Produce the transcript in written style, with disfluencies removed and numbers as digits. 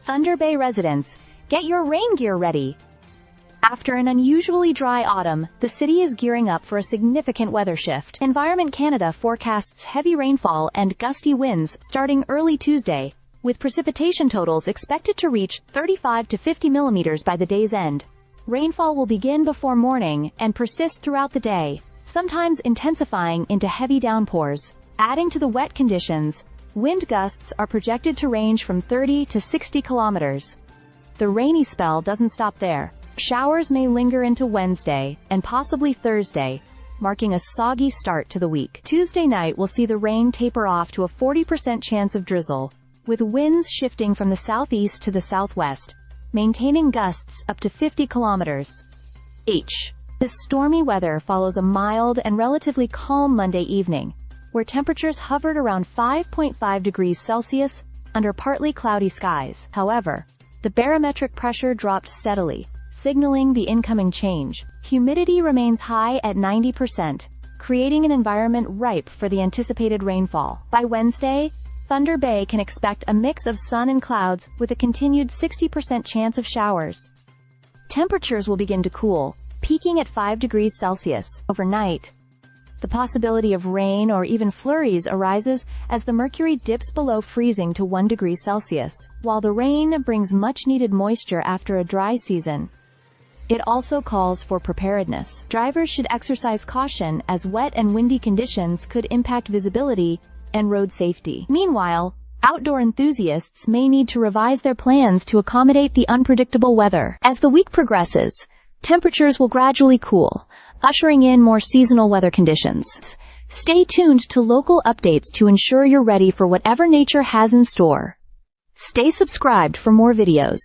Thunder Bay residents, get your rain gear ready. After an unusually dry autumn, the city is gearing up for a significant weather shift. Environment Canada forecasts heavy rainfall and gusty winds starting early Tuesday, with precipitation totals expected to reach 35 to 50 millimeters by the day's end. Rainfall will begin before morning and persist throughout the day, sometimes intensifying into heavy downpours. Adding to the wet conditions, wind gusts are projected to range from 30 to 60 kilometers. The rainy spell doesn't stop there. Showers may linger into Wednesday, and possibly Thursday, marking a soggy start to the week. Tuesday night will see the rain taper off to a 40% chance of drizzle, with winds shifting from the southeast to the southwest, maintaining gusts up to 50 kilometers. This stormy weather follows a mild and relatively calm Monday evening, where temperatures hovered around 5.5 degrees Celsius under partly cloudy skies. However, the barometric pressure dropped steadily, signaling the incoming change. Humidity remains high at 90%, creating an environment ripe for the anticipated rainfall. By Wednesday, Thunder Bay can expect a mix of sun and clouds with a continued 60% chance of showers. Temperatures will begin to cool, peaking at 5 degrees Celsius. Overnight, the possibility of rain or even flurries arises as the mercury dips below freezing to 1 degree Celsius. While the rain brings much-needed moisture after a dry season, it also calls for preparedness. Drivers should exercise caution as wet and windy conditions could impact visibility and road safety. Meanwhile, outdoor enthusiasts may need to revise their plans to accommodate the unpredictable weather. As the week progresses, temperatures will gradually cool, ushering in more seasonal weather conditions. Stay tuned to local updates to ensure you're ready for whatever nature has in store. Stay subscribed for more videos.